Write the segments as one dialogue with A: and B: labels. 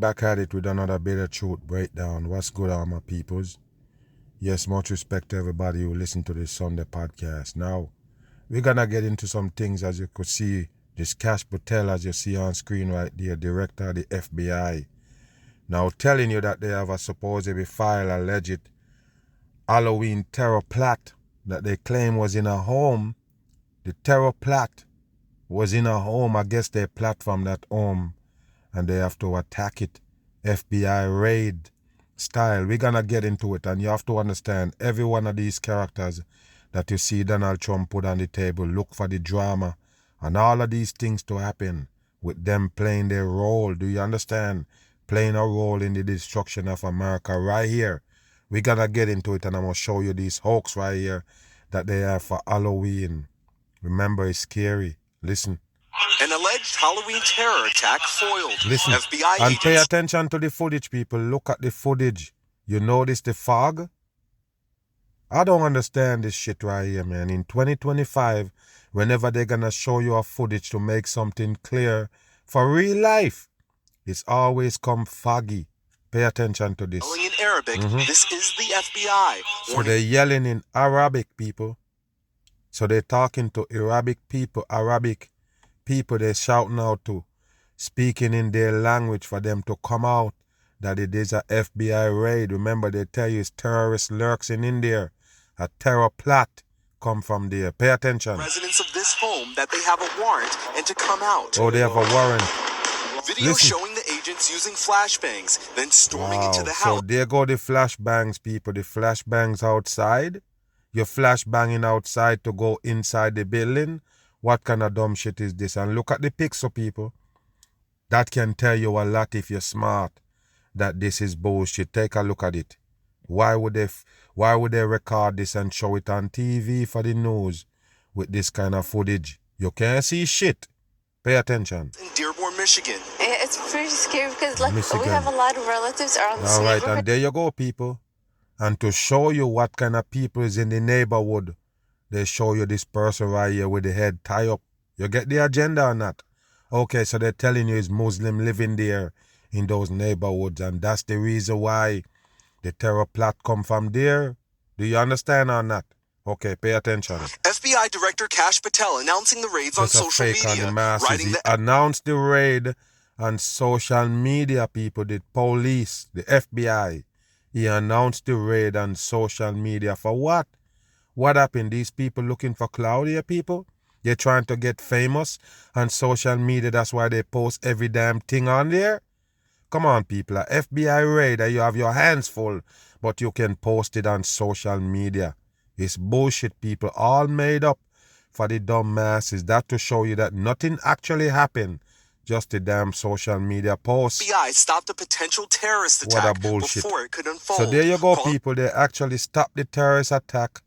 A: back at it with another bit of truth breakdown. What's good, all my peoples? Yes, much respect to everybody who listen to this Sunday podcast. Now, we're gonna get into some things. As you could see, this Cash Patel, as you see on screen right there, director of the FBI, now telling you that they have a supposedly filed alleged Halloween terror plot that they claim was in a home. The terror plot was in a home. I guess they plot from that home and they have to attack it FBI raid style. We're gonna get into it, and you have to understand every one of these characters that you see Donald Trump put on the table, look for the drama and all of these things to happen with them playing their role. Do you understand? Playing a role in the destruction of America right here. We're gonna get into it, and I'm gonna show you these hoax right here that they have for Halloween. Remember, it's scary. Listen.
B: An alleged Halloween terror attack foiled.
A: Listen,
B: FBI
A: and
B: agents...
A: pay attention to the footage, people. Look at the footage. You notice the fog? I don't understand this shit right here, man. In 2025, whenever they're gonna show you a footage to make something clear for real life, it's always come foggy. Pay attention to this.
B: In Arabic, This is the FBI.
A: So they're yelling in Arabic, people. So they're talking to Arabic people, they're shouting out to, speaking in their language for them to come out, that it is a FBI raid. Remember, they tell you it's terrorist lurks in there. A terror plot come from there. Pay attention.
B: Residents of this home that they have a warrant and to come out.
A: Oh, they have a warrant.
B: Video showing the agents using flashbangs, then storming into the house.
A: So there go the flashbangs, people. The flashbangs outside. You're flashbanging outside to go inside the building. What kind of dumb shit is this? And look at the picture, people. That can tell you a lot if you're smart, that this is bullshit. Take a look at it. Why would they record this and show it on TV for the news with this kind of footage? You can't see shit. Pay attention.
B: In Dearborn, Michigan.
C: It's pretty scary because we have a lot of relatives around this
A: neighborhood.
C: All right,
A: and there you go, people. And to show you what kind of people is in the neighborhood, they show you this person right here with the head tie up. You get the agenda or not? Okay, so they're telling you it's Muslim living there in those neighborhoods, and that's the reason why the terror plot come from there. Do you understand or not? Okay, pay attention.
B: FBI Director Cash Patel announcing the raids on social media.
A: He announced the raid on social media, people. The police, the FBI. He announced the raid on social media for what? What happened? These people looking for clout here, people? They're trying to get famous on social media. That's why they post every damn thing on there. Come on, people. A FBI raid, you have your hands full, but you can post it on social media. It's bullshit, people. All made up for the dumb masses. That to show you that nothing actually happened. Just a damn social media post.
B: FBI stopped a potential terrorist attack
A: what a bullshit.
B: Before it could unfold.
A: So there you go, people. They actually stopped the terrorist attack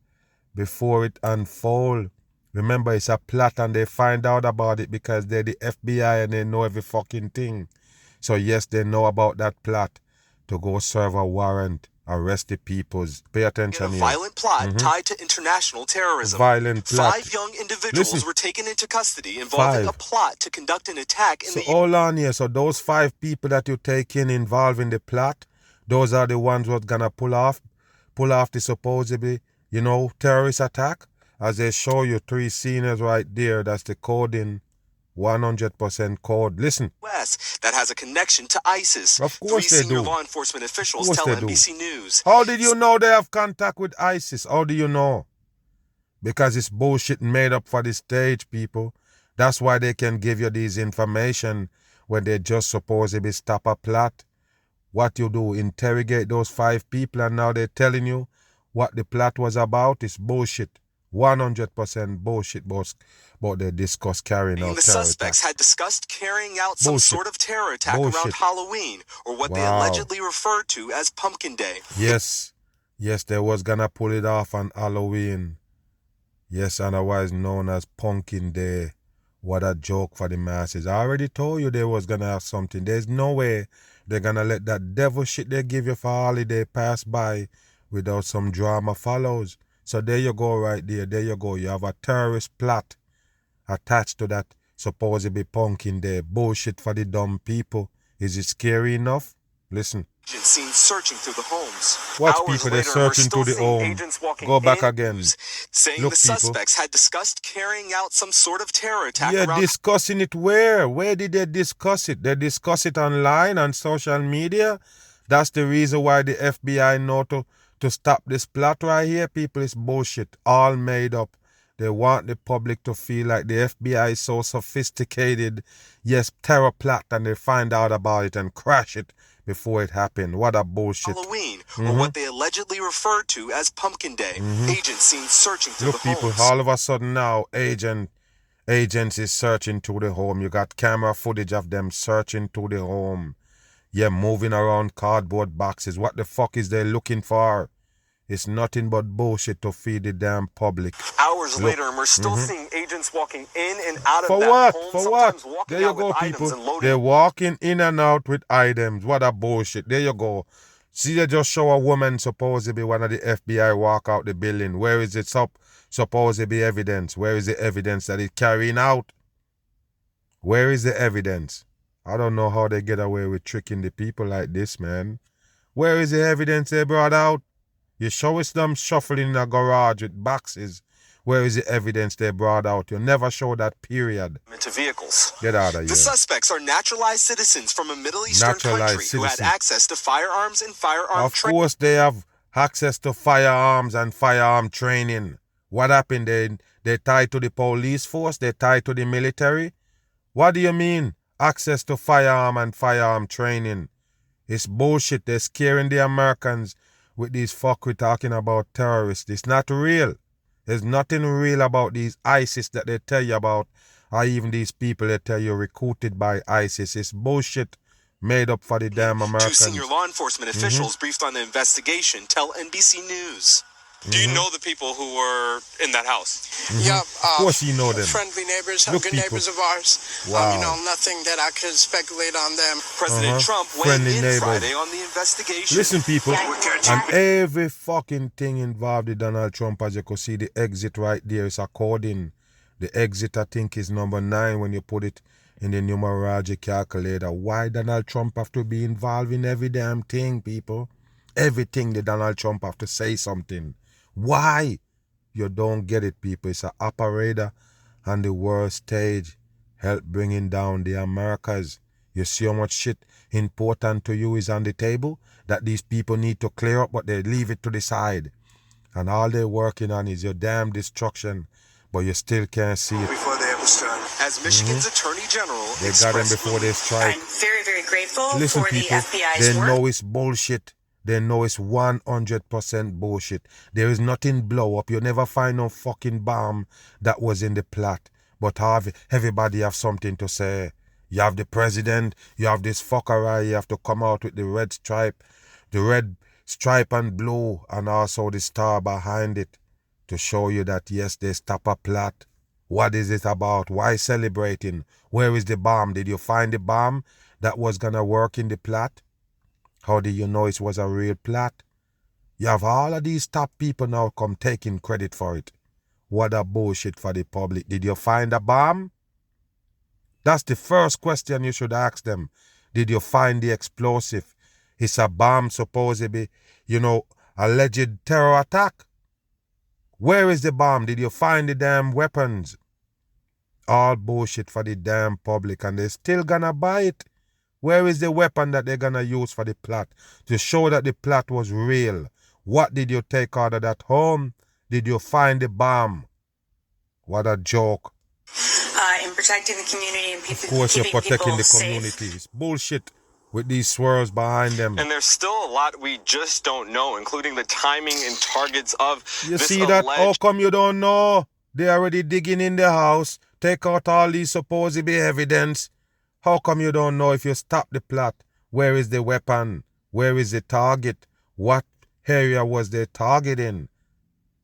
A: before it unfold. Remember, it's a plot, and they find out about it because they're the FBI and they know every fucking thing. So yes, they know about that plot to go serve a warrant, arrest the peoples. Pay attention
B: here. A violent plot tied to international terrorism.
A: Violent plot.
B: 5 young individuals were taken into custody involving a plot to conduct an attack in the...
A: So hold on here. So those 5 people that you take in involved in the plot, those are the ones who's gonna pull off the supposedly, terrorist attack. As they show you 3 scenes right there, that's the coding, 100% code. Listen.
B: That has a connection to ISIS.
A: Of course
B: 3
A: they
B: senior
A: do.
B: law enforcement officials tell NBC News.
A: How did you know they have contact with ISIS? How do you know? Because it's bullshit made up for the stage, people. That's why they can give you this information when they just supposedly stop a plot. What you do, interrogate those 5 people, and now they're telling you what the plot was about. It's bullshit. 100% bullshit about they discuss carrying out
B: the
A: terror
B: suspects
A: attack.
B: had discussed carrying out some
A: Bullshit.
B: sort of terror attack around Halloween, or what they allegedly referred to as Pumpkin Day.
A: Yes, they was gonna pull it off on Halloween. Yes, otherwise known as Pumpkin Day. What a joke for the masses. I already told you they was gonna have something. There's no way they're gonna let that devil shit they give you for holiday pass by without some drama follows. So there you go right there. There you go. You have a terrorist plot attached to that supposedly Pumpkin Day. Bullshit for the dumb people. Is it scary enough? Listen.
B: Agents seen searching through the homes.
A: Watch
B: Hours
A: people, they're
B: later, we're
A: searching
B: still
A: through the
B: seeing
A: home.
B: agents walking
A: Go back
B: in
A: again.
B: news, saying
A: Look,
B: the
A: people.
B: suspects had discussed carrying out some sort of terror attack
A: Yeah,
B: around.
A: discussing it where? Where did they discuss it? They discuss it online, on social media. That's the reason why the FBI know to stop this plot right here. People, it's bullshit. All made up. They want the public to feel like the FBI is so sophisticated. Yes, terror plot, and they find out about it and crash it before it happened. What a bullshit.
B: Halloween, or what they allegedly referred to as Pumpkin Day. Agents seen searching through
A: Look,
B: the
A: people,
B: homes.
A: all of a sudden now, agents is searching through the home. You got camera footage of them searching through the home. Yeah, moving around cardboard boxes. What the fuck is they looking for? It's nothing but bullshit to feed the damn public.
B: Hours later, and we're still seeing agents walking in and out of
A: For
B: that
A: what?
B: home,
A: For what?
B: sometimes walking
A: There you
B: out
A: go,
B: with
A: people.
B: items and loading.
A: They're walking in and out with items. What a bullshit. There you go. See, they just show a woman supposed to be one of the FBI walk out the building. Where is it supposed to be evidence? Where is the evidence that it's carrying out? Where is the evidence? I don't know how they get away with tricking the people like this, man. Where is the evidence they brought out? You show us them shuffling in a garage with boxes. Where is the evidence they brought out? You never show that, period.
B: Into vehicles.
A: Get out of here.
B: The suspects are naturalized citizens from a Middle Eastern country who had access to firearms and firearm training.
A: Of course they have access to firearms and firearm training. What happened? They tied to the police force? They tied to the military? What do you mean? Access to firearm and firearm training. It's bullshit. They're scaring the Americans with these fuckery talking about terrorists. It's not real. There's nothing real about these ISIS that they tell you about, or even these people they tell you recruited by ISIS. It's bullshit made up for the damn Americans.
B: 2 senior law enforcement officials briefed on the investigation tell NBC News. Do you know the people who were in that house?
D: Yep.
A: Of course you know them.
D: Friendly neighbors,
A: Look,
D: good
A: people.
D: neighbors of ours.
A: Wow.
D: Nothing that I could speculate on them.
B: President Trump weighed
A: Friendly
B: in
A: neighbors.
B: Friday on the investigation.
A: Listen, people, and every fucking thing involved with Donald Trump, as you can see, the exit right there is according. The exit, I think, is number 9 when you put it in the numerology calculator. Why Donald Trump have to be involved in every damn thing, people? Everything the Donald Trump have to say something. Why? You don't get it, people. It's an operator on the world stage, help bringing down the Americas. You see how much shit important to you is on the table that these people need to clear up, but they leave it to the side. And all they're working on is your damn destruction, but you still can't see it.
D: Before they ever start.
B: As Michigan's Attorney General
A: They got them before they strike.
E: I'm very, very grateful
A: Listen,
E: for
A: people,
E: the FBI's
A: they
E: work.
A: know it's bullshit. They know it's 100% bullshit. There is nothing blow up. You never find no fucking bomb that was in the plot. But everybody have something to say. You have the president, you have this fuckery, you have to come out with the red stripe and blue, and also the star behind it to show you that yes, they stop a plot. What is it about? Why celebrating? Where is the bomb? Did you find the bomb that was gonna work in the plot? How do you know it was a real plot? You have all of these top people now come taking credit for it. What a bullshit for the public. Did you find a bomb? That's the first question you should ask them. Did you find the explosive? It's a bomb supposed to be, alleged terror attack. Where is the bomb? Did you find the damn weapons? All bullshit for the damn public, and they're still gonna buy it. Where is the weapon that they're gonna use for the plot? To show that the plot was real. What did you take out of that home? Did you find the bomb? What a joke.
E: In protecting the community and people.
A: Of course you're
E: keeping
A: protecting
E: people
A: the
E: safe.
A: community. It's bullshit with these swirls behind them.
B: And there's still a lot we just don't know, including the timing and targets of
A: You
B: this
A: see that?
B: alleged...
A: How come you don't know? They're already digging in the house. Take out all these supposed to be evidence. How come you don't know if you stop the plot? Where is the weapon? Where is the target? What area was they targeting?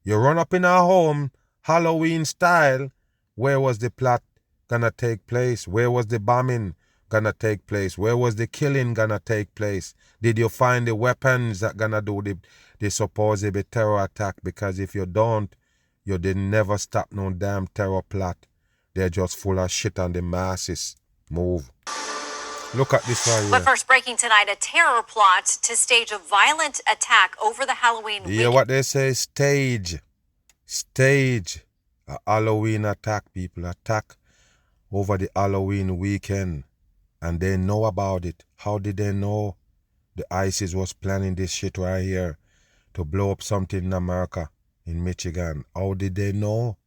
A: You run up in our home, Halloween style. Where was the plot gonna take place? Where was the bombing gonna take place? Where was the killing gonna take place? Did you find the weapons that gonna do the supposed terror attack? Because if you don't, you did never stop no damn terror plot. They're just full of shit on the masses. Move. Look at this right
F: But
A: here.
F: first, breaking tonight, a terror plot to stage a violent attack over the Halloween
A: You
F: weekend.
A: hear what they say? Stage. A Halloween attack, people. Attack over the Halloween weekend. And they know about it. How did they know? The ISIS was planning this shit right here to blow up something in America, in Michigan. How did they know?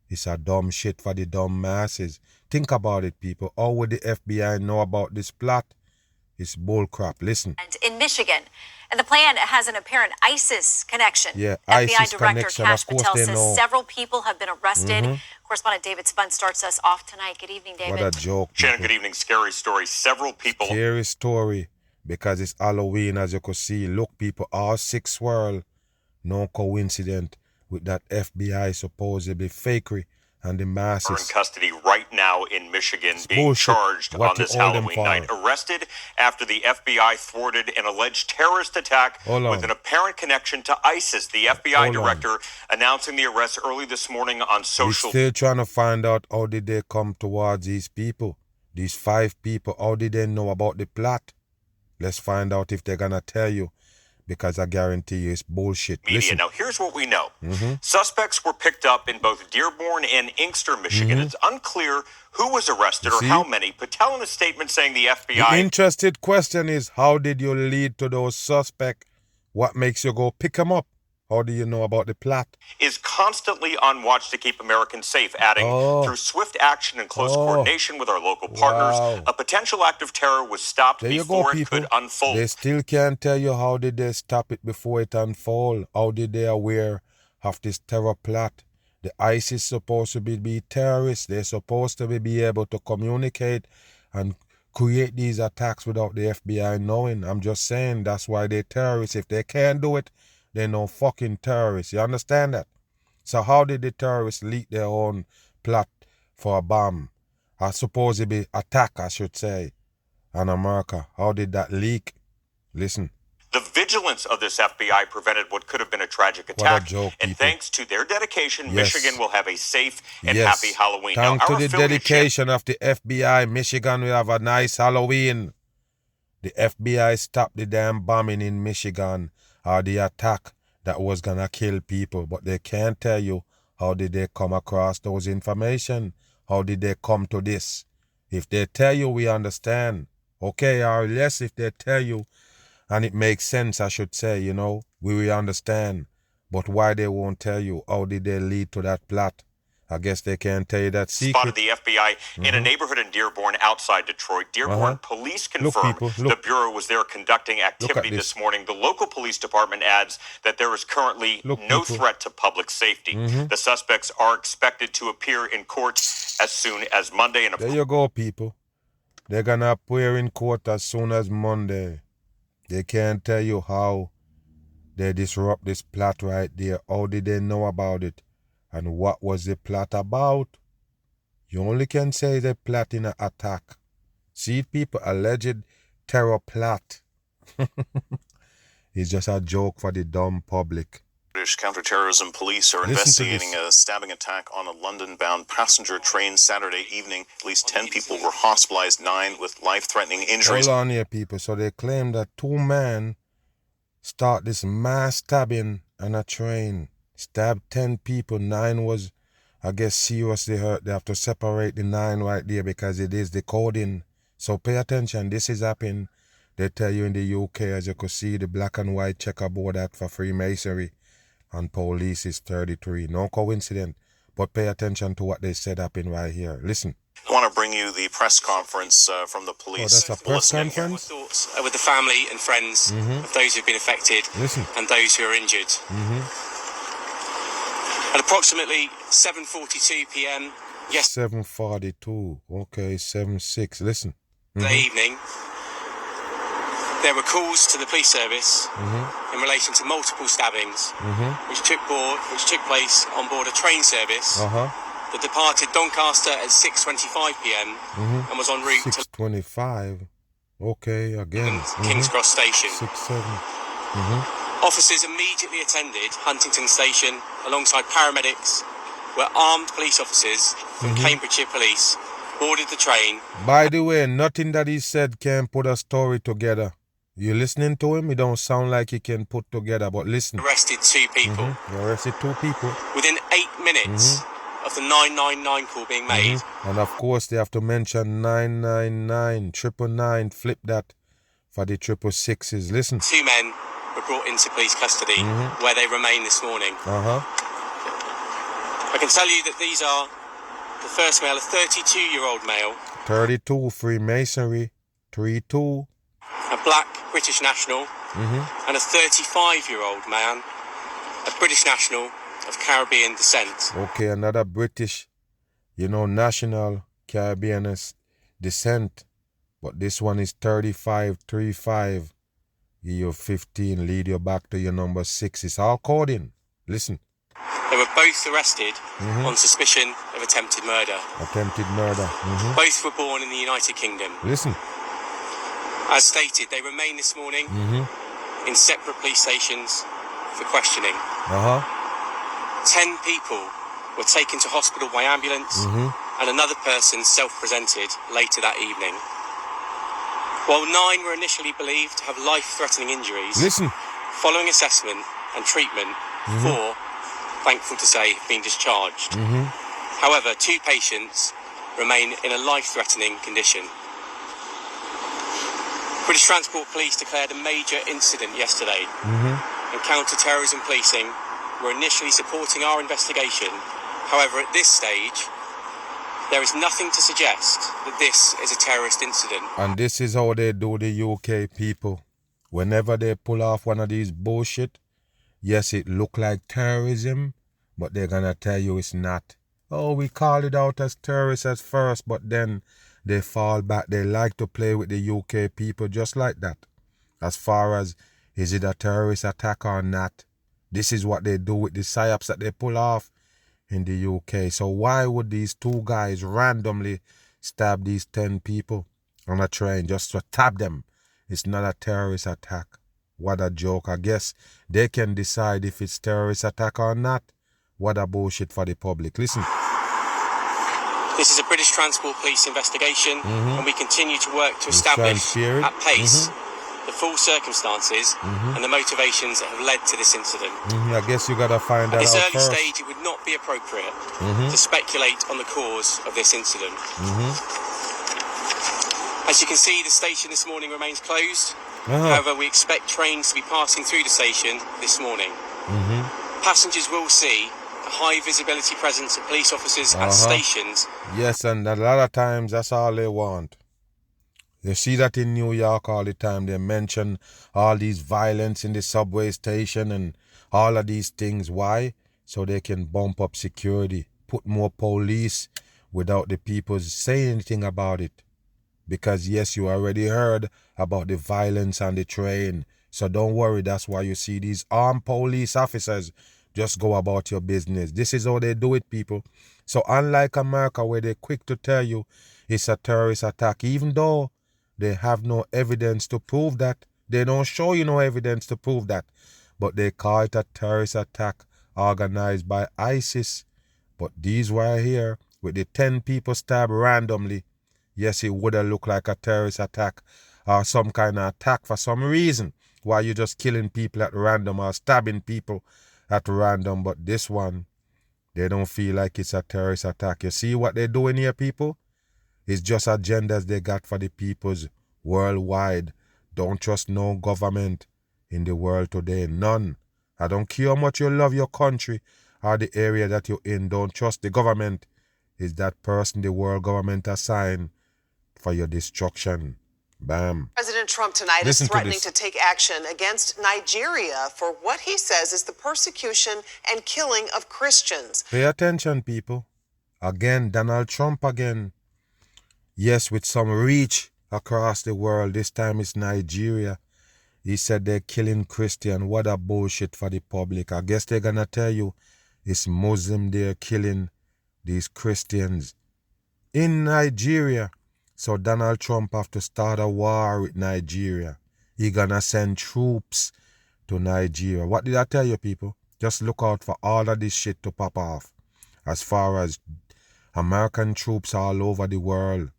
A: It's a dumb shit for the dumb masses. Think about it, people. How would the FBI know about this plot? It's bullcrap. Listen.
F: In Michigan. And the plan has an apparent ISIS connection.
A: Yeah,
F: FBI
A: ISIS
F: Director
A: connection.
F: Kash
A: Of course
F: Patel
A: they
F: says
A: know.
F: several people have been arrested. Correspondent David Spun starts us off tonight. Good evening, David.
A: What a joke.
B: Shannon,
A: people.
B: good evening. Scary story. Several people.
A: Scary story. Because it's Halloween, as you could see. Look, people, all sick swirl. No coincidence with that FBI supposedly fakery and the
B: Are in
A: masses.
B: custody right now in Michigan, being
A: bullshit.
B: charged
A: What
B: on
A: you
B: this
A: hold them
B: Halloween
A: for?
B: night. Arrested after the FBI thwarted an alleged terrorist attack
A: Hold
B: with
A: on.
B: an apparent connection to ISIS. The FBI
A: Hold on.
B: director announcing the arrest early this morning on
A: We're
B: social.
A: still trying to find out how did they come towards these people. These 5 people, how did they know about the plot? Let's find out if they're gonna tell you. Because I guarantee you it's bullshit.
B: Media.
A: Listen.
B: Now, here's what we know. Suspects were picked up in both Dearborn and Inkster, Michigan. It's unclear who was arrested
A: You
B: or
A: see?
B: how many. Patel in a statement saying the
A: The
B: FBI
A: interested question is, how did you lead to those suspects? What makes you go pick them up? How do you know about the plot?
B: is constantly on watch to keep Americans safe, adding,
A: Oh.
B: through swift action and close
A: Oh.
B: coordination with our local partners,
A: Wow.
B: a potential act of terror was stopped
A: There you
B: before
A: go,
B: it
A: people.
B: could unfold.
A: They still can't tell you how did they stop it before it unfold. How did they aware of this terror plot? The ISIS supposed to be terrorists. They're supposed to be able to communicate and create these attacks without the FBI knowing. I'm just saying that's why they're terrorists. If they can't do it, they're no fucking terrorists. You understand that? So how did the terrorists leak their own plot for a bomb? A supposedly attack, I should say, on America? How did that leak? Listen.
B: The vigilance of this FBI prevented what could have been a tragic
A: a
B: attack.
A: joke,
B: and
A: people.
B: thanks to their dedication,
A: Yes.
B: Michigan will have a safe and
A: Yes.
B: happy Halloween.
A: Thanks to
B: our
A: the
B: affiliate
A: dedication of the FBI, Michigan will have a nice Halloween. The FBI stopped the damn bombing in Michigan or the attack that was gonna kill people, but they can't tell you how did they come across those information. How did they come to this? If they tell you, we understand. Okay, or yes, if they tell you, and it makes sense, I should say, we will understand. But why they won't tell you? How did they lead to that plot? I guess they can't tell you that secret.
B: spotted the FBI in a neighborhood in Dearborn outside Detroit. Dearborn police confirmed
A: people,
B: the
A: look.
B: Bureau was there conducting activity
A: this.
B: this morning. The local police department adds that there is currently
A: Look,
B: no
A: people.
B: threat to public safety. The suspects are expected to appear in court as soon as Monday. And
A: There you go, people. They're gonna appear in court as soon as Monday. They can't tell you how they disrupt this plot right there. How did they know about it? And what was the plot about? You only can say they plot in an attack. See, people, alleged terror plot. It's just a joke for the dumb public.
G: British counterterrorism police are
A: Listen to
G: investigating
A: this.
G: a stabbing attack on a London-bound passenger train Saturday evening. At least 10 people were hospitalized, 9 with life-threatening injuries.
A: Hold on here, people. So they claim that 2 men start this mass stabbing on a train. Stabbed 10 people. 9 was, I guess, seriously hurt. They have to separate the 9 right there because it is the coding. So pay attention. This is happening. They tell you in the UK, as you could see, the black and white checkerboard act for Freemasonry and police is 33. No coincidence. But pay attention to what they said happened right here. Listen.
G: I want to bring you the press conference from the police.
A: that's a press
G: Listen in here.
A: conference?
H: Thoughts with the family and friends of those who've been affected
A: Listen.
H: and those who are injured. At approximately 7:42 p.m. yesterday
A: 7:42. Okay, 7:06. Listen.
H: evening, there were calls to the police service in relation to multiple stabbings, which took place on board a train service that departed Doncaster at 6:25 p.m. and was en route to
A: 6:25. Okay, again.
H: King's Cross Station.
A: 6-7.
H: Officers immediately attended Huntington Station alongside paramedics, where armed police officers from Cambridgeshire Police boarded the train.
A: By the way, nothing that he said can put a story together. You listening to him? It don't sound like he can put together, but listen.
H: Arrested 2 people.
A: He arrested 2 people.
H: Within 8 minutes of the 999 call being made.
A: And of course, they have to mention 999, 999, flip that for the 666s. Listen.
H: 2 men were brought into police custody where they remain this morning. I can tell you that these are the first male, a 32-year-old male.
A: 32, Freemasonry, 32.
H: A black British national. And a 35-year-old man, a British national of Caribbean descent.
A: Okay, another British, national Caribbean descent. But this one is 35, 35. Give you 15, lead you back to your number 6. It's all coding. Listen.
H: They were both arrested on suspicion of attempted murder.
A: Attempted murder.
H: Both were born in the United Kingdom.
A: Listen.
H: As stated, they remain this morning in separate police stations for questioning. 10 people were taken to hospital by ambulance and another person self-presented later that evening. While 9 were initially believed to have life-threatening injuries, following assessment and treatment, 4, thankful to say, have been discharged. However, 2 patients remain in a life-threatening condition. British Transport Police declared a major incident yesterday, and counter-terrorism policing were initially supporting our investigation. However, at this stage, there is nothing to suggest that this is a terrorist incident.
A: And this is how they do the UK people. Whenever they pull off one of these bullshit, yes, it look like terrorism, but they're gonna tell you it's not. Oh, we called it out as terrorists at first, but then they fall back. They like to play with the UK people just like that. As far as, is it a terrorist attack or not? This is what they do with the psyops that they pull off in the UK. So why would these 2 guys randomly stab these 10 people on a train just to tap them? It's not a terrorist attack. What a joke. I guess they can decide if it's terrorist attack or not. What a bullshit for the public. Listen.
H: This is a British Transport Police investigation, and we continue to work to establish at pace the full circumstances and the motivations that have led to this incident.
A: I guess you gotta find that out first.
H: At this early stage, it would not be appropriate to speculate on the cause of this incident. As you can see, the station this morning remains closed. However, we expect trains to be passing through the station this morning. Passengers will see a high visibility presence of police officers at stations. Yes,
A: and a lot of times that's all they want. You see that in New York all the time. They mention all these violence in the subway station and all of these things. Why? So they can bump up security, put more police without the people saying anything about it. Because yes, you already heard about the violence on the train. So don't worry, that's why you see these armed police officers just go about your business. This is how they do it, people. So unlike America, where they're quick to tell you it's a terrorist attack, even though they have no evidence to prove that. They don't show you no evidence to prove that. But they call it a terrorist attack organized by ISIS. But these were here with the 10 people stabbed randomly. Yes, it would have looked like a terrorist attack or some kind of attack for some reason. Why you just killing people at random or stabbing people at random. But this one, they don't feel like it's a terrorist attack. You see what they're doing here, people? It's just agendas they got for the peoples worldwide. Don't trust no government in the world today. None. I don't care how much you love your country or the area that you're in. Don't trust the government. It's that person the world government assigned for your destruction. Bam.
I: President Trump tonight is threatening to take action against Nigeria for what he says is the persecution and killing of Christians.
A: Pay attention, people. Again, Donald Trump again. Yes, with some reach across the world. This time it's Nigeria. He said they're killing Christian. What a bullshit for the public. I guess they're gonna tell you it's Muslim they're killing these Christians in Nigeria. So Donald Trump have to start a war with Nigeria. He gonna send troops to Nigeria. What did I tell you, people? Just look out for all of this shit to pop off. As far as American troops all over the world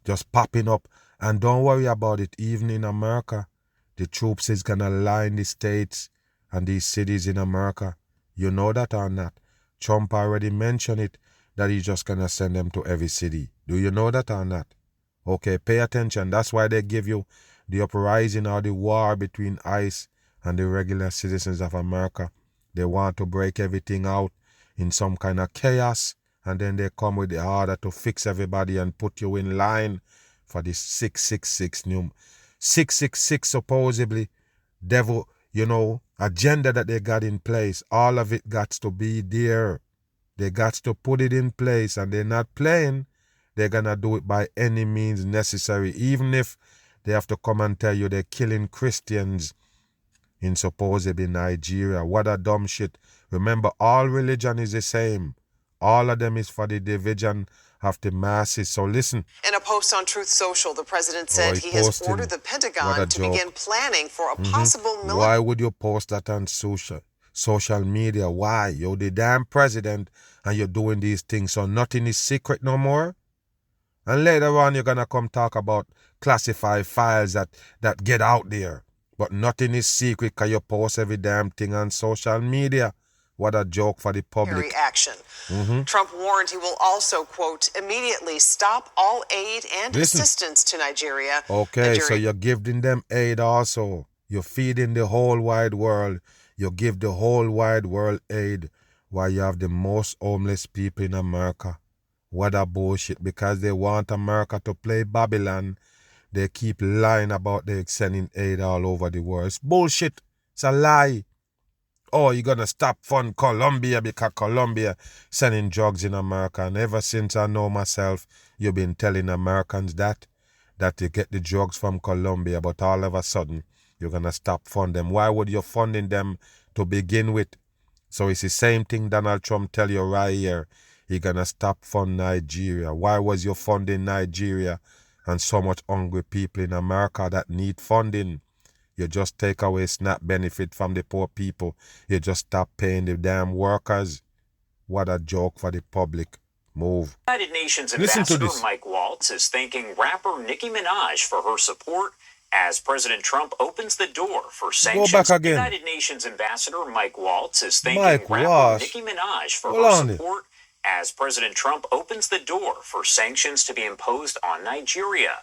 A: just popping up. And don't worry about it, even in America, the troops is gonna line the states and these cities in America. You know that or not? Trump already mentioned it, that he's just gonna send them to every city. Do you know that or not? Okay, pay attention. That's why they give you the uprising or the war between ICE and the regular citizens of America. They want to break everything out in some kind of chaos, and then they come with the order to fix everybody and put you in line for this 666 new 666 supposedly devil, agenda that they got in place. All of it got to be there. They got to put it in place, and they're not playing. They're gonna do it by any means necessary, even if they have to come and tell you they're killing Christians in supposedly Nigeria. What a dumb shit. Remember, all religion is the same. All of them is for the division of the masses. So listen.
I: In a post on Truth Social, the president said he has ordered the Pentagon to begin planning for a possible military.
A: Why would you post that on social media? Why? You're the damn president and you're doing these things, so nothing is secret no more? And later on you're gonna come talk about classified files that get out there. But nothing is secret because you post every damn thing on social media. What a joke for the public.
I: Action. Trump warned he will also, quote, immediately stop all aid and assistance to Nigeria.
A: Okay, so you're giving them aid also. You're feeding the whole wide world. You give the whole wide world aid while you have the most homeless people in America. What a bullshit. Because they want America to play Babylon, they keep lying about they sending aid all over the world. It's bullshit. It's a lie. Oh, you're going to stop fund Colombia because Colombia sending drugs in America. And ever since I know myself, you've been telling Americans that you get the drugs from Colombia, but all of a sudden, you're going to stop funding them. Why would you funding them to begin with? So it's the same thing Donald Trump tell you right here. You're going to stop funding Nigeria. Why was you funding Nigeria and so much hungry people in America that need funding? You just take away SNAP benefit from the poor people. You just stop paying the damn workers. What a joke for the public. Move.
J: United Nations Ambassador Mike Waltz is thanking rapper Nicki Minaj for her support as President Trump opens the door for sanctions.
A: Go back again.
J: United Nations Ambassador Mike Waltz is thanking rapper Nicki Minaj for her support as President Trump opens the door for sanctions to be imposed on Nigeria.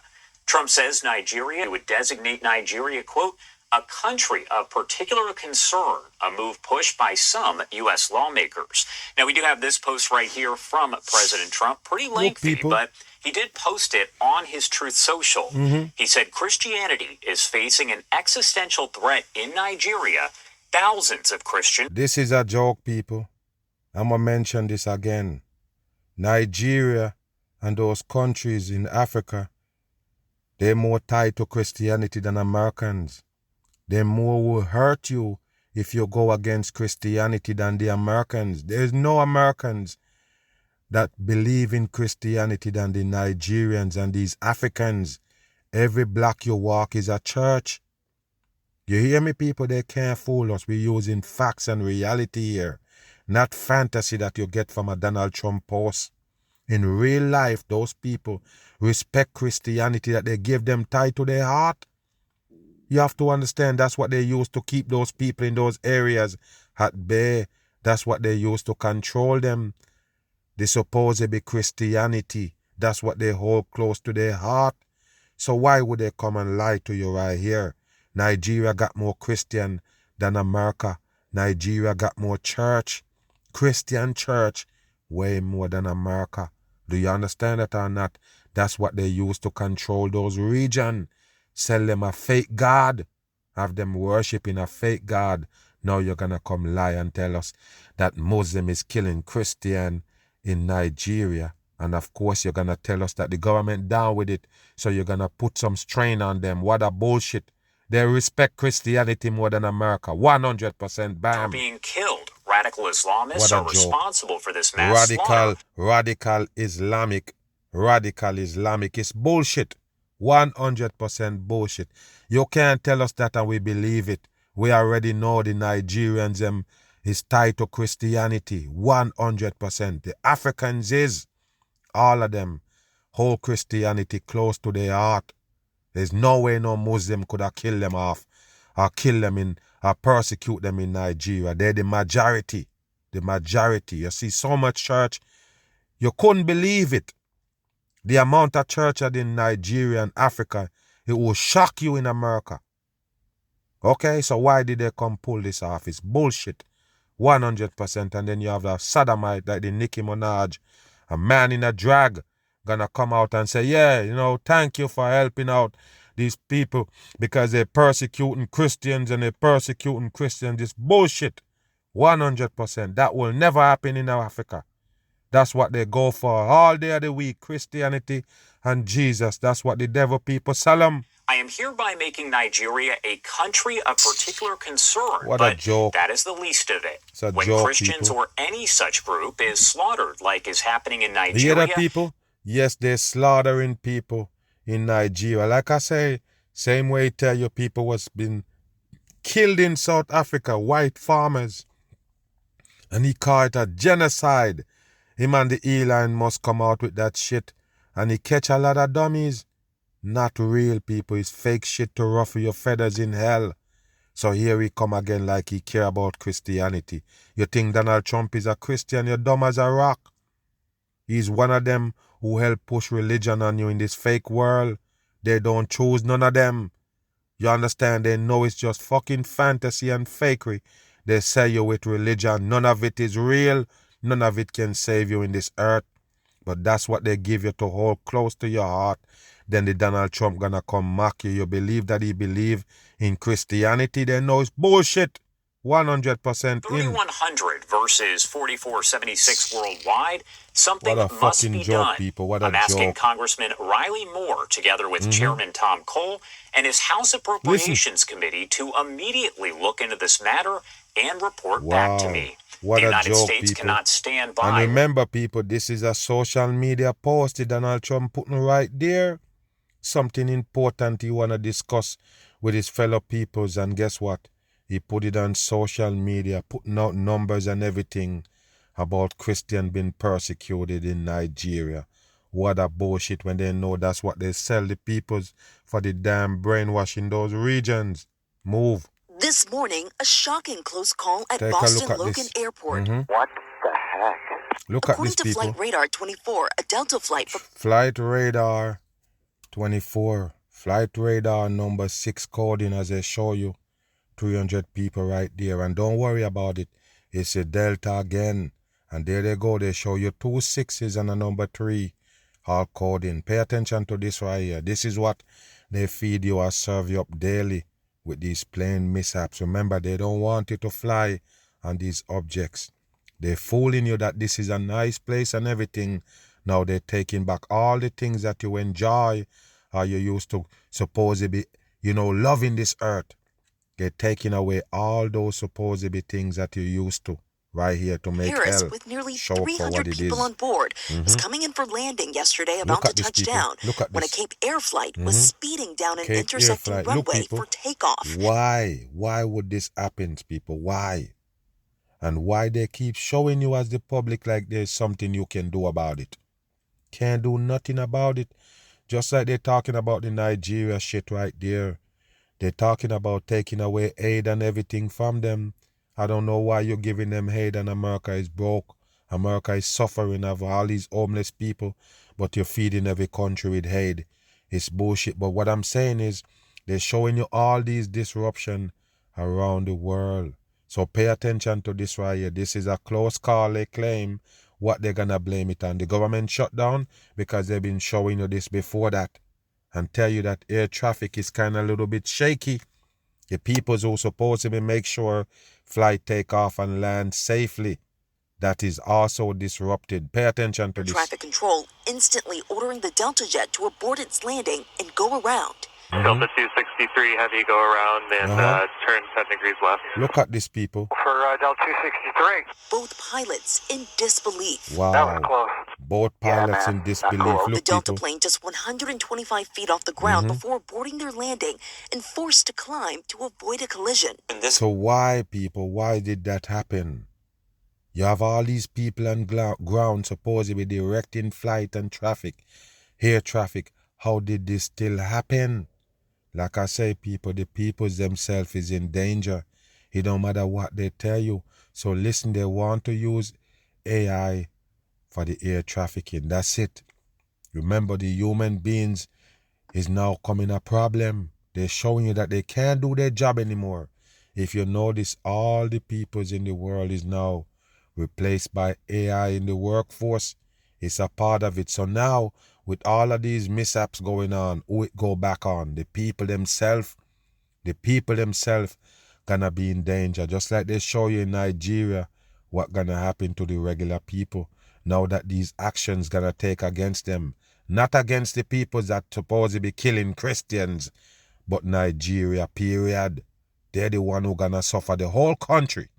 J: Trump says Nigeria would designate Nigeria, quote, a country of particular concern, a move pushed by some U.S. lawmakers. Now, we do have this post right here from President Trump, pretty lengthy, but he did post it on his Truth Social. He said Christianity is facing an existential threat in Nigeria. Thousands of Christians.
A: This is a joke, people. I'm going to mention this again. Nigeria and those countries in Africa, they're more tied to Christianity than Americans. They more will hurt you if you go against Christianity than the Americans. There's no Americans that believe in Christianity than the Nigerians and these Africans. Every block you walk is a church. You hear me, people? They can't fool us. We're using facts and reality here, not fantasy that you get from a Donald Trump post. In real life, those people respect Christianity, that they give them tied to their heart. You have to understand that's what they use to keep those people in those areas at bay. That's what they use to control them. The supposed Christianity, that's what they hold close to their heart. So why would they come and lie to you right here? Nigeria got more Christian than America. Nigeria got more church, Christian church, way more than America. Do you understand that or not? That's what they use to control those regions. Sell them a fake God. Have them worshiping a fake God. Now you're going to come lie and tell us that Muslim is killing Christian in Nigeria. And of course you're going to tell us that the government down with it. So you're going to put some strain on them. What a bullshit. They respect Christianity more than America. 100% bam.
J: Are being killed. Radical Islamists are responsible for this mass slaughter.
A: Radical Islamic is bullshit. 100% bullshit. You can't tell us that and we believe it. We already know the Nigerians is tied to Christianity. 100%. The Africans is. all of them hold Christianity close to their heart. There's no way no Muslim could have killed them off or kill them in or persecute them in Nigeria. They're the majority. The majority. You see so much church, you couldn't believe it. The amount of church in Nigeria and Africa, it will shock you in America. Okay, so why did they come pull this off? It's bullshit. 100%. And then you have the sodomite like the Nicki Minaj, a man in a drag, gonna come out and say, yeah, thank you for helping out these people because they're persecuting Christians and they're persecuting Christians. It's bullshit. 100%. That will never happen in Africa. That's what they go for all day of the week. Christianity and Jesus. That's what the devil people sell them.
J: I am hereby making Nigeria a country of particular concern.
A: What a joke.
J: That is the least of it.
A: It's a
J: when
A: joke,
J: Christians
A: people.
J: or any such group is slaughtered, like is happening in Nigeria.
A: You hear that, people? Yes, they're slaughtering people in Nigeria. Like I say, same way tell you people was been killed in South Africa, white farmers. And he called it a genocide. Him and the Elon must come out with that shit. And he catch a lot of dummies. Not real people. It's fake shit to ruffle your feathers in hell. So here he come again like he care about Christianity. You think Donald Trump is a Christian? You're dumb as a rock. He's one of them who help push religion on you in this fake world. They don't choose none of them. You understand? They know it's just fucking fantasy and fakery. They sell you with religion. None of it is real. None of it can save you in this earth. But that's what they give you to hold close to your heart. Then the Donald Trump gonna come mock you. You believe that he believe in Christianity. They know it's bullshit. 100% in.
J: 3,100 versus 4,476 worldwide. Something
A: What a
J: must
A: fucking
J: be
A: joke,
J: done.
A: people. What a
J: I'm asking
A: joke.
J: Congressman Riley Moore, together with Chairman Tom Cole and his House Appropriations Committee, to immediately look into this matter and report back to me.
A: What
J: the
A: a
J: United
A: joke,
J: States
A: people.
J: cannot stand
A: And
J: by.
A: remember, people, this is a social media post that Donald Trump putting right there. Something important he want to discuss with his fellow peoples. And guess what? He put it on social media, putting out numbers and everything about Christian being persecuted in Nigeria. What a bullshit when they know that's what they sell the peoples for the damn brainwashing those regions. Move.
K: This morning, a shocking close call at
A: Take
K: Boston
A: a look at
K: Logan
A: this.
K: Airport.
J: What the heck?
A: Look
K: According
A: at
K: to
A: this, people.
K: Flight Radar 24, a Delta flight from
A: Flight Radar 24. Flight Radar number 6 coding as I show you. 300 people right there. And don't worry about it. It's a Delta again. And there they go. They show you 2 6s and a number 3. All coding. Pay attention to this right here. This is what they feed you or serve you up daily with these plane mishaps. Remember, they don't want you to fly on these objects. They're fooling you that this is a nice place and everything. Now they're taking back all the things that you enjoy or you used to supposedly, love in this earth. They're taking away all those supposedly things that you used to right here to make
K: Paris
A: hell
K: with nearly
A: show for
K: 300
A: what it
K: people
A: is.
K: on board was coming in for landing yesterday, about to touch down when a Cape Air flight was speeding down an
A: Cape
K: intersecting
A: Air flight. Look,
K: runway
A: people,
K: for takeoff.
A: Why? Why would this happen, people? Why? And why they keep showing you as the public like there's something you can do about it? Can't do nothing about it. Just like they're talking about the Nigeria shit right there. They're talking about taking away aid and everything from them. I don't know why you're giving them aid and America is broke. America is suffering of all these homeless people, but you're feeding every country with aid. It's bullshit. But what I'm saying is they're showing you all these disruption around the world. So pay attention to this right here. This is a close call, they claim. What they're going to blame it on. The government shutdown because they've been showing you this before that and tell you that air traffic is kind of a little bit shaky. The people who supposedly make sure flight take off and land safely, that is also disrupted. Pay attention to this.
K: Traffic control instantly ordering the Delta jet to abort its landing and go around.
B: Delta 263, heavy go around and turn 10 degrees left.
A: Look at this, people.
B: For Delta 263.
K: Both pilots in disbelief.
A: Wow.
B: That was close.
A: Both pilots in disbelief.
K: The
A: Look,
K: Delta
A: people.
K: plane just 125 feet off the ground before boarding their landing and forced to climb to avoid a collision.
A: So why, people, why did that happen? You have all these people on ground supposedly directing flight and traffic, air traffic. How did this still happen? Like I say, people, the peoples themselves is in danger. It don't matter what they tell you. So listen, they want to use AI for the air trafficking. That's it. Remember, the human beings is now coming a problem. They're showing you that they can't do their job anymore. If you notice, all the peoples in the world is now replaced by AI in the workforce. It's a part of it. So now, with all of these mishaps going on, who it go back on? The people themselves. The people themselves gonna be in danger. Just like they show you in Nigeria what gonna happen to the regular people now that these actions gonna take against them. Not against the people that supposed to be killing Christians, but Nigeria, period. They're the one who gonna suffer, the whole country.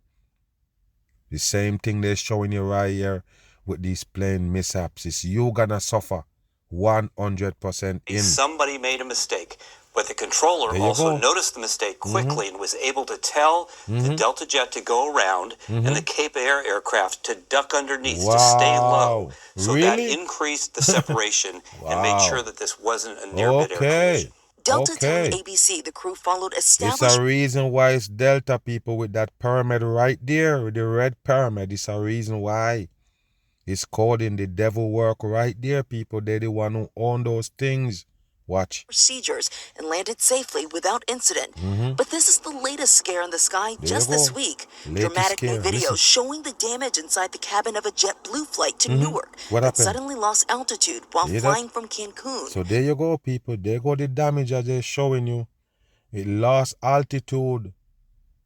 A: The same thing they're showing you right here with these plane mishaps. It's you gonna suffer 100% in.
L: Somebody made a mistake, but the controller also noticed the mistake quickly and was able to tell the Delta jet to go around and the Cape Air aircraft to duck underneath to stay low. So that increased the separation and made sure that this wasn't a near-mid air collision.
K: Delta telling ABC the crew followed established...
A: It's a reason why it's Delta, people, with that pyramid right there, with the red pyramid. It's a reason why. It's coding the devil work right there, people. They're the one who own those things. Watch.
K: Procedures and landed safely without incident. But this is the latest scare in the sky just this week. Dramatic new video showing the damage inside the cabin of a JetBlue flight to Newark that suddenly lost altitude while flying from Cancun.
A: So there you go, people. There go the damage that they're showing you. It lost altitude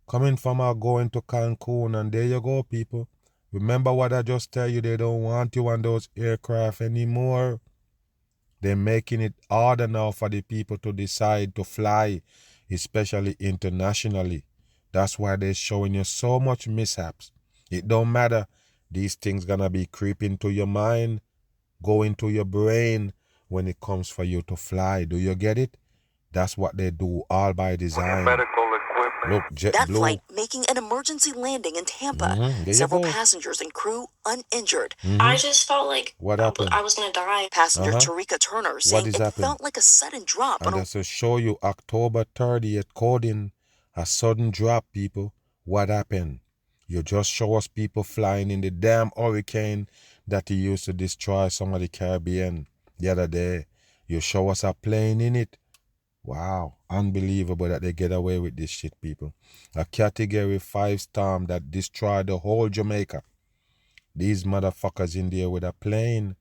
A: coming from going to Cancun. And there you go, people. Remember what I just tell you. They don't want you on those aircraft anymore. They're making it harder now for the people to decide to fly, especially internationally. That's why they're showing you so much mishaps. It don't matter. These things gonna be creeping to your mind, go into your brain when it comes for you to fly. Do you get it? That's what they do, all by design. Look,
K: that flight making an emergency landing in Tampa. Several passengers and crew uninjured.
C: I just felt like
A: what happened?
C: I was going to die.
K: Passenger Tarika Turner saying it felt like a sudden drop.
A: And that's to show you October 30th coding, a sudden drop, people. What happened? You just show us people flying in the damn hurricane that he used to destroy some of the Caribbean the other day. You show us a plane in it. Wow, unbelievable that they get away with this shit, people. A Category 5 storm that destroyed the whole Jamaica. These motherfuckers in there with a plane.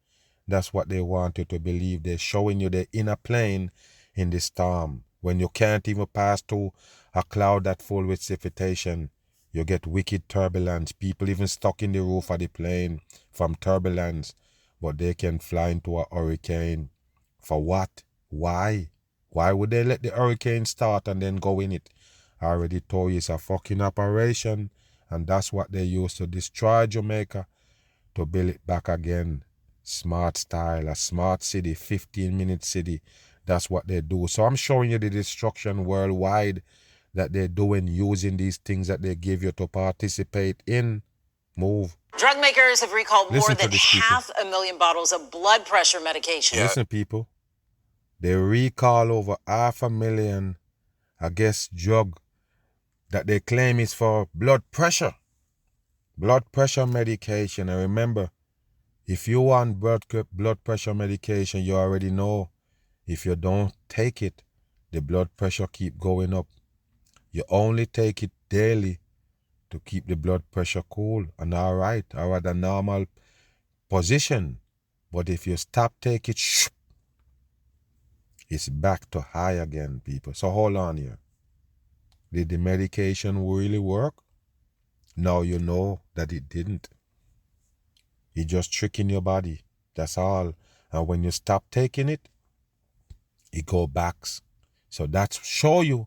A: That's what they want you to believe. They're showing you they're in a plane in the storm. When you can't even pass through a cloud that full with precipitation, you get wicked turbulence. People even stuck in the roof of the plane from turbulence. But they can fly into a hurricane. For what? Why? Why would they let the hurricane start and then go in it? I already told you it's a fucking operation. And that's what they used to destroy Jamaica, to build it back again. Smart style, a smart city, 15-minute city. That's what they do. So I'm showing you the destruction worldwide that they're doing using these things that they give you to participate in. Move.
M: Drug makers have recalled more than 500,000 bottles of blood pressure medication.
A: Listen, people. They recall over 500,000, I guess, drug that they claim is for blood pressure. Blood pressure medication. And remember, if you want blood pressure medication, you already know if you don't take it, the blood pressure keep going up. You only take it daily to keep the blood pressure cool and all right, or at a normal position. But if you stop taking it, it's back to high again, people. So hold on here. Did the medication really work? Now you know that it didn't. It's just tricking your body. That's all. And when you stop taking it, it go back. So that's show you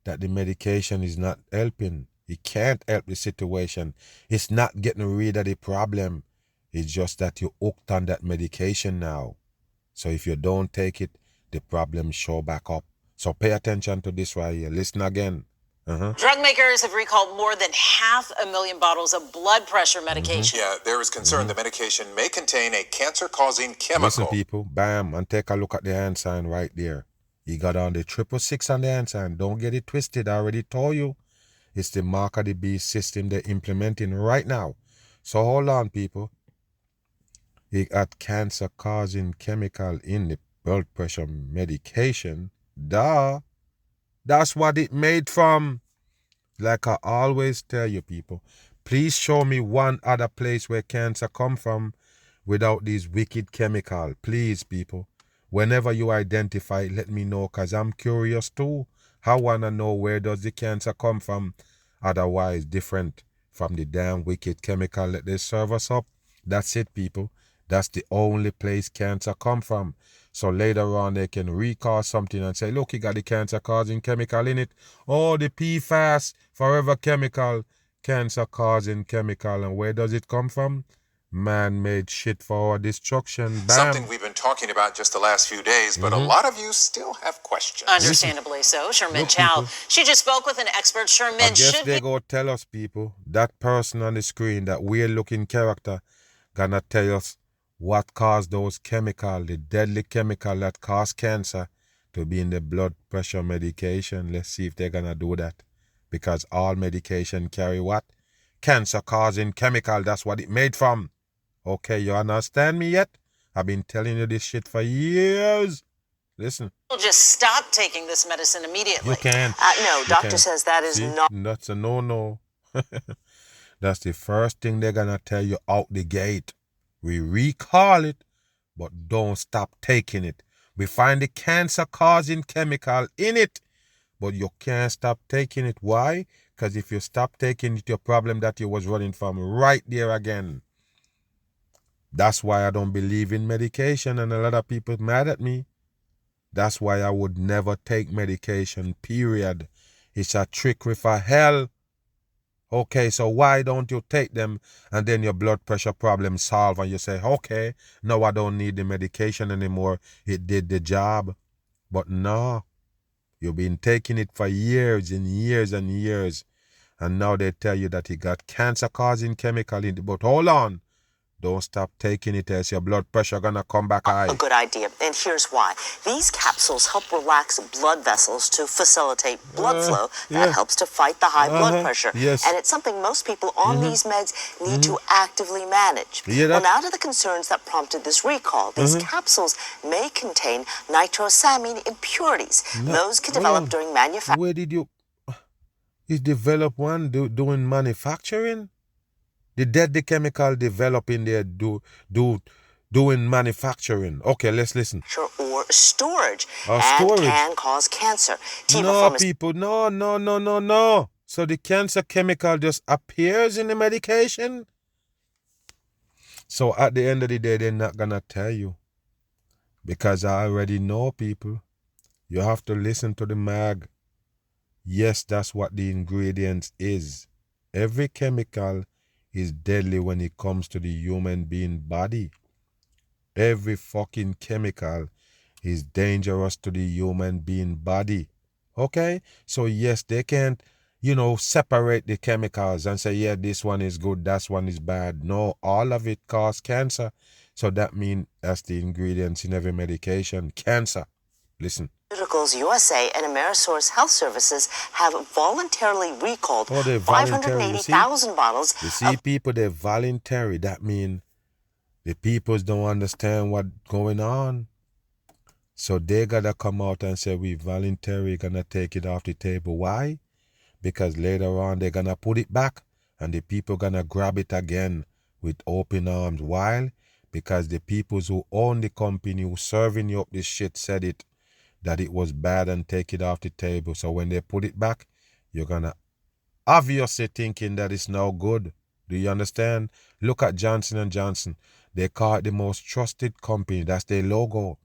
A: that the medication is not helping. It can't help the situation. It's not getting rid of the problem. It's just that you're hooked on that medication now. So if you don't take it, the problem show back up. So pay attention to this right here. Listen again.
M: Drug makers have recalled more than 500,000 bottles of blood pressure medication.
N: Yeah, there is concern the medication may contain a cancer-causing chemical.
A: Listen, people, bam, and take a look at the hand sign right there. You got on the 666 on the hand sign. Don't get it twisted. I already told you. It's the mark of the beast system they're implementing right now. So hold on, people. You got cancer-causing chemical in the blood pressure medication. Duh. That's what it made from. Like I always tell you, people, please show me one other place where cancer come from without these wicked chemicals. Please, people. Whenever you identify it, let me know, because I'm curious too. I want to know where does the cancer come from. Otherwise, different from the damn wicked chemical that they serve us up. That's it, people. That's the only place cancer come from. So later on, they can recall something and say, look, you got the cancer-causing chemical in it. Oh, the PFAS, forever chemical, cancer-causing chemical. And where does it come from? Man-made shit for our destruction. Bam.
N: Something we've been talking about just the last few days, but a lot of you still have questions.
M: Understandably so. Sherman Chow, she just spoke with an expert. Sherman,
A: I guess they go tell us, people, that person on the screen, that weird-looking character, gonna tell us what caused those chemicals, the deadly chemical that cause cancer, to be in the blood pressure medication. Let's see if they're gonna do that. Because all medication carry what? Cancer-causing chemical. That's what it made from. Okay, you understand me yet? I've been telling you this shit for years. Listen.
M: Just stop taking this medicine immediately.
A: You can't.
K: No, doctor says that is not.
A: That's a no-no. That's the first thing they're gonna tell you out the gate. We recall it, but don't stop taking it. We find the cancer-causing chemical in it, but you can't stop taking it. Why? Because if you stop taking it, your problem that you was running from right there again. That's why I don't believe in medication, and a lot of people mad at me. That's why I would never take medication, period. It's a trickery for hell. Okay, so why don't you take them and then your blood pressure problem solved and you say, okay, no, I don't need the medication anymore. It did the job. But no, you've been taking it for years and years and years. And now they tell you that it got cancer-causing chemical in it. But hold on. Don't stop taking it, as your blood pressure gonna come back high.
K: A good idea, and here's why. These capsules help relax blood vessels to facilitate blood flow. That helps to fight the high blood pressure.
A: Yes.
K: And it's something most people on these meds need to actively manage. Well, now to the concerns that prompted this recall. These capsules may contain nitrosamine impurities. Those can develop during manufacturing.
A: Where did you develop one doing manufacturing? The deadly chemical developing there doing manufacturing. Okay, let's listen.
K: Or storage. And can cause cancer.
A: No, people, no. So the cancer chemical just appears in the medication? So at the end of the day, they're not gonna tell you. Because I already know, people. You have to listen to the mag. Yes, that's what the ingredients is. Every chemical is deadly when it comes to the human being body. Every fucking chemical is dangerous to the human being body. Okay? So yes, they can't, separate the chemicals and say, yeah, this one is good, that one is bad. No, all of it causes cancer. So that means that's the ingredients in every medication. Cancer. Listen.
K: Pharmaceuticals USA and Amerisource Health Services have voluntarily recalled 580,000 bottles.
A: You see, people, they're voluntary. That means the people don't understand what's going on. So they gotta come out and say, we voluntarily gonna take it off the table. Why? Because later on they're gonna put it back and the people gonna grab it again with open arms. Why? Because the people who own the company who serving you up this shit said it, that it was bad and take it off the table. So when they put it back, you're gonna obviously thinking that it's now good. Do you understand? Look at Johnson & Johnson. They call it the most trusted company. That's their logo.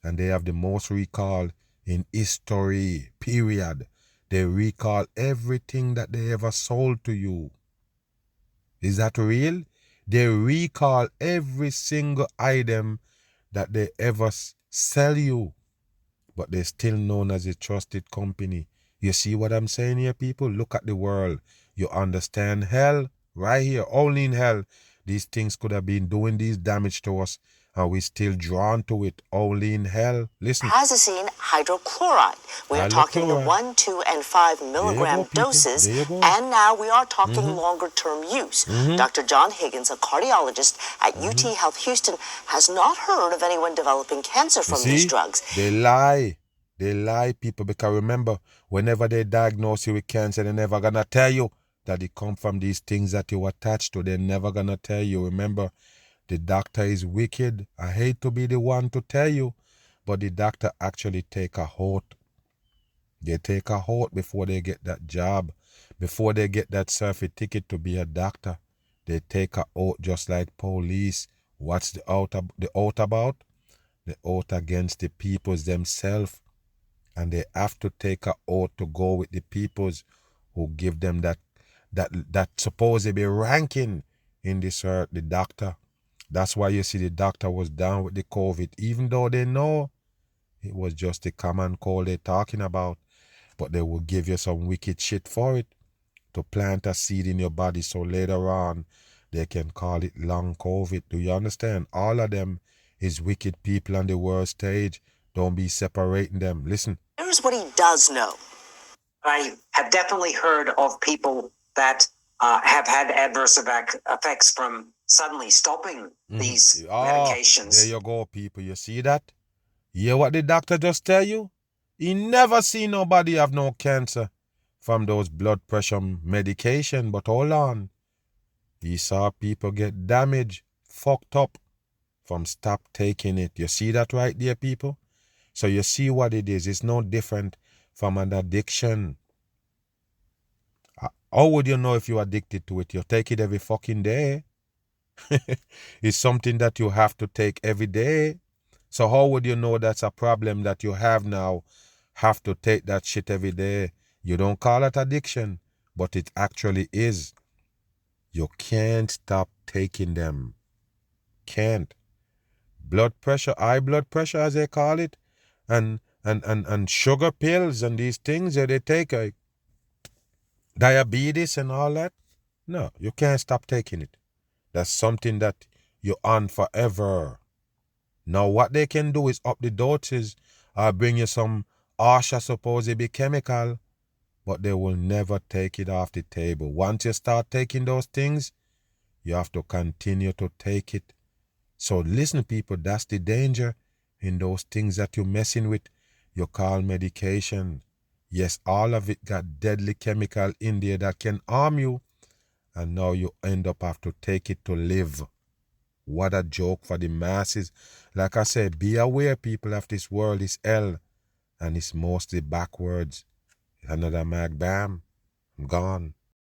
A: And they have the most recall in history, period. They recall everything that they ever sold to you. Is that real? They recall every single item that they ever sell you. But they're still known as a trusted company. You see what I'm saying here, people? Look at the world. You understand hell? Right here, only in hell. These things could have been doing these damage to us, and we're still drawn to it. Only in hell. Listen.
K: Azazine hydrochloride. We're talking the 1, 2, and 5 milligram doses, and now we are talking longer-term use. Dr. John Higgins, a cardiologist at UT Health Houston, has not heard of anyone developing cancer from these drugs.
A: They lie. They lie, people, because remember, whenever they diagnose you with cancer, they're never going to tell you that it come from these things that you attached to. They're never going to tell you. Remember, the doctor is wicked. I hate to be the one to tell you, but the doctor actually take a oath. They take a oath before they get that job, before they get that certificate to be a doctor. They take a oath just like police. What's the oath about? The oath against the peoples themselves. And they have to take an oath to go with the peoples who give them that supposedly ranking in this earth, the doctor. That's why you see the doctor was down with the COVID, even though they know it was just a common cold they're talking about. But they will give you some wicked shit for it, to plant a seed in your body so later on they can call it long COVID. Do you understand? All of them is wicked people on the world stage. Don't be separating them. Listen.
K: Here's what he does know.
O: I have definitely heard of people that have had adverse effects from suddenly stopping these medications.
A: There you go, people. You see that? You hear what the doctor just tell you? He never seen nobody have no cancer from those blood pressure medication. But hold on. He saw people get damaged, fucked up from stop taking it. You see that right there, people? So you see what it is. It's no different from an addiction. How would you know if you're addicted to it? You take it every fucking day. It's something that you have to take every day. So how would you know that's a problem that you have now? Have to take that shit every day. You don't call it addiction, but it actually is. You can't stop taking them. Can't. Blood pressure, high blood pressure as they call it, and sugar pills and these things that they take, diabetes and all that. No, you can't stop taking it. That's something that you're on forever. Now what they can do is up the doses or bring you some harsher supposedly chemical, but they will never take it off the table. Once you start taking those things, you have to continue to take it. So listen, people, that's the danger in those things that you're messing with. You call medication. Yes, all of it got deadly chemical in there that can harm you. And now you end up have to take it to live. What a joke for the masses. Like I said, be aware, people, of this world is hell. And it's mostly backwards. Another mag, bam, I'm gone.